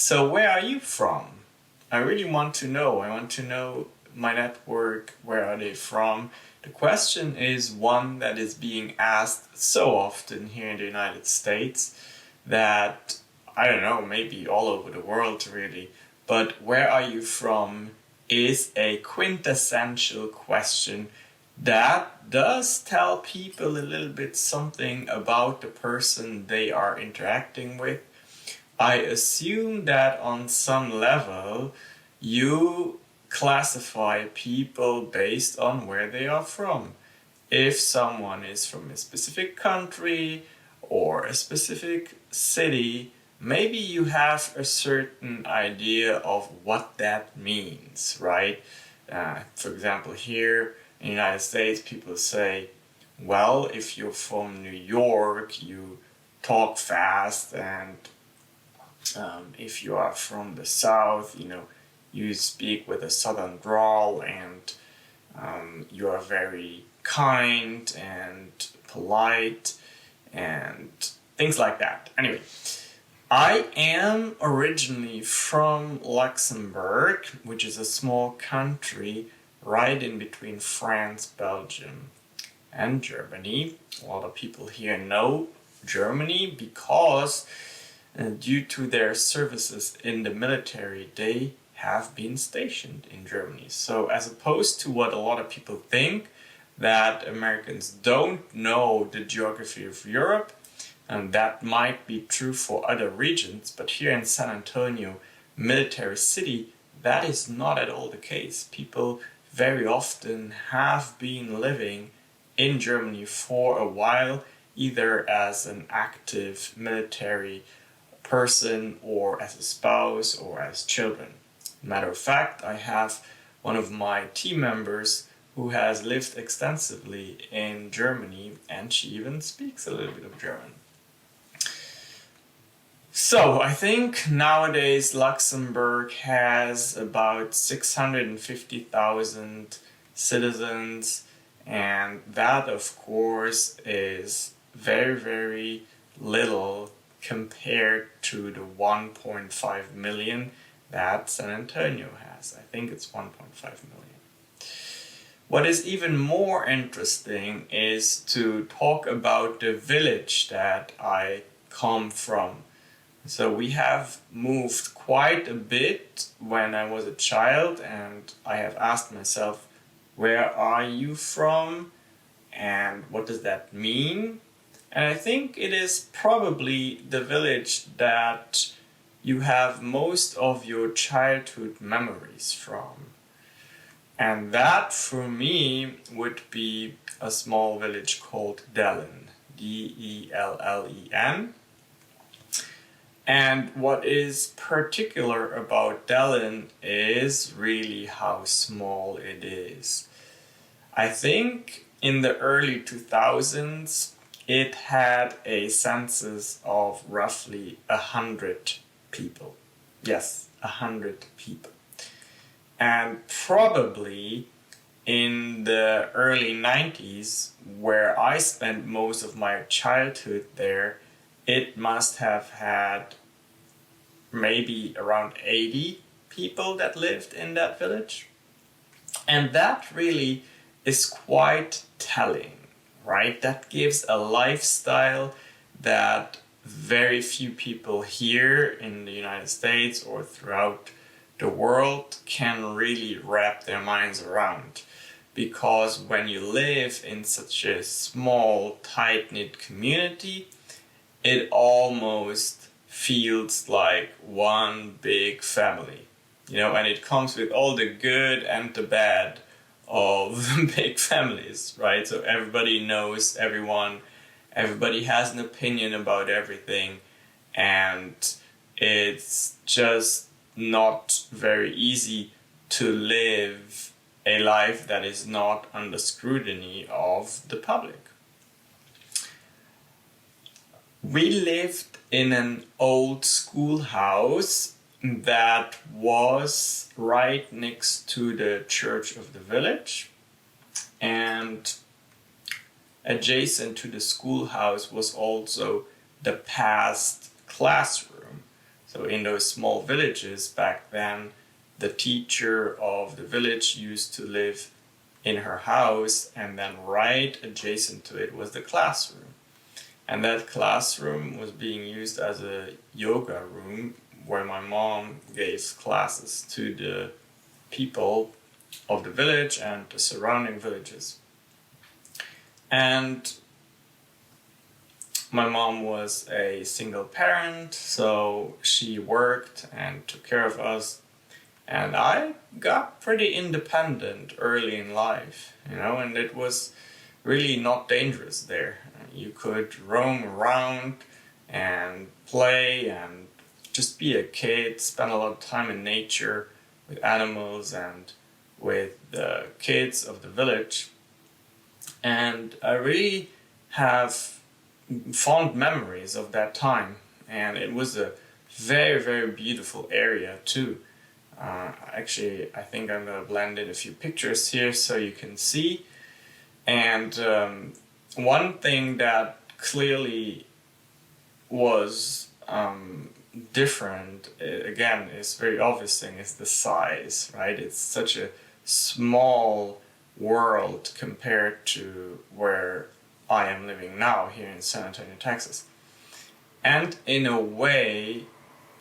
So where are you from? I really want to know. I want to know my network, where are they from? The question is one that is being asked so often here in the United States that, I don't know, maybe all over the world really, but where are you from is a quintessential question that does tell people a little bit something about the person they are interacting with. I assume that on some level you classify people based on where they are from. If someone is from a specific country or a specific city, maybe you have a certain idea of what that means, right? For example, here in the United States, people say, well, if you're from New York, you talk fast, and if you are from the South, you speak with a Southern drawl, and you are very kind and polite and things like that. Anyway, I am originally from Luxembourg, which is a small country right in between France, Belgium, and Germany. A lot of people here know Germany because due to their services in the military, they have been stationed in Germany. So as opposed to what a lot of people think, that Americans don't know the geography of Europe, and that might be true for other regions, but here in San Antonio, military city, that is not at all the case. People very often have been living in Germany for a while, either as an active military person or as a spouse or as children. Matter of fact, I have one of my team members who has lived extensively in Germany, and she even speaks a little bit of German. So I think nowadays Luxembourg has about 650,000 citizens, and that of course is very, very little compared to the 1.5 million that San Antonio has. I think it's 1.5 million. What is even more interesting is to talk about the village that I come from. So we have moved quite a bit when I was a child, and I have asked myself, where are you from and what does that mean? And I think it is probably the village that you have most of your childhood memories from. And that for me would be a small village called Dellen, Dellen. And what is particular about Dellen is really how small it is. I think in the early 2000s, it had a census of roughly 100 people. Yes, 100 people. And probably in the early 90s, where I spent most of my childhood there, it must have had maybe around 80 people that lived in that village. And that really is quite telling, right? That gives a lifestyle that very few people here in the United States or throughout the world can really wrap their minds around. Because when you live in such a small, tight-knit community, it almost feels like one big family. And it comes with all the good and the bad of big families, right? So everybody knows everyone, everybody has an opinion about everything, and it's just not very easy to live a life that is not under scrutiny of the public. We lived in an old schoolhouse that was right next to the church of the village, and adjacent to the schoolhouse was also the past classroom. So in those small villages back then, the teacher of the village used to live in her house, and then right adjacent to it was the classroom. And that classroom was being used as a yoga room where my mom gave classes to the people of the village and the surrounding villages. And my mom was a single parent, so she worked and took care of us. And I got pretty independent early in life, and it was really not dangerous there. You could roam around and play and just be a kid, spend a lot of time in nature with animals and with the kids of the village. And I really have fond memories of that time, and it was a very, very beautiful area too. Actually, I think I'm going to blend in a few pictures here so you can see. And one thing that clearly was different, again, is very obvious thing, is the size, right? It's such a small world compared to where I am living now here in San Antonio, Texas. And in a way,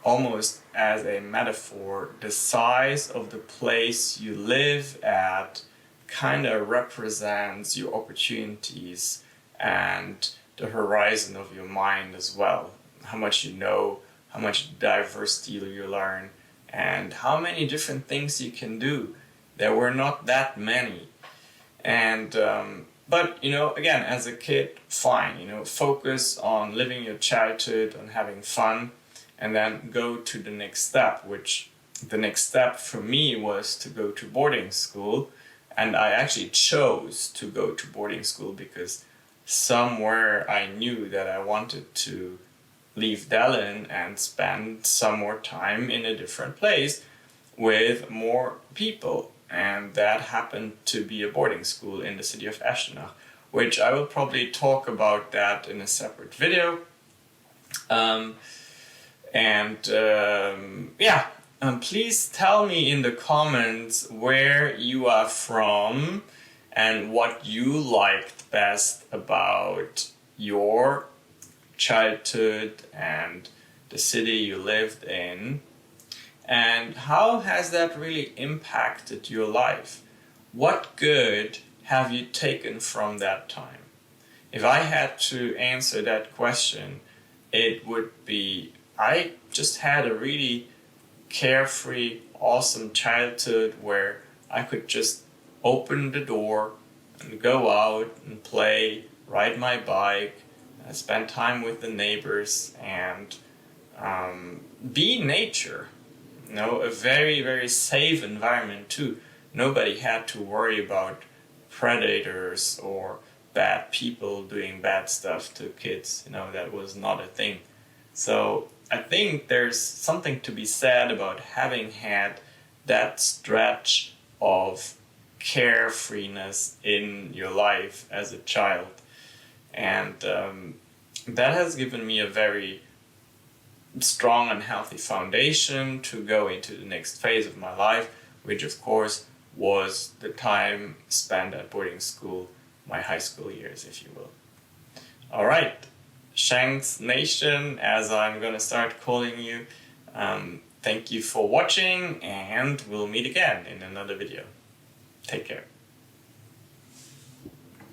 almost as a metaphor, the size of the place you live at kind of represents your opportunities and the horizon of your mind as well. How much you know, how much diversity you learn, and how many different things you can do. There were not that many. And but again, as a kid, fine, focus on living your childhood, on having fun, and then go to the next step, which the next step for me was to go to boarding school. And I actually chose to go to boarding school because somewhere I knew that I wanted to leave Dellen and spend some more time in a different place with more people. And that happened to be a boarding school in the city of Eschenach, which I will probably talk about that in a separate video. Please tell me in the comments where you are from and what you liked best about your childhood and the city you lived in. And how has that really impacted your life? What good have you taken from that time? If I had to answer that question, it would be, I just had a really carefree, awesome childhood where I could just open the door and go out and play, ride my bike, spend time with the neighbors, and be nature. A very, very safe environment too. Nobody had to worry about predators or bad people doing bad stuff to kids. That was not a thing. So I think there's something to be said about having had that stretch of carefreeness in your life as a child. And that has given me a very strong and healthy foundation to go into the next phase of my life, which of course was the time spent at boarding school, my high school years, if you will. All right, Shanks Nation, as I'm gonna start calling you, thank you for watching, and we'll meet again in another video. Take care.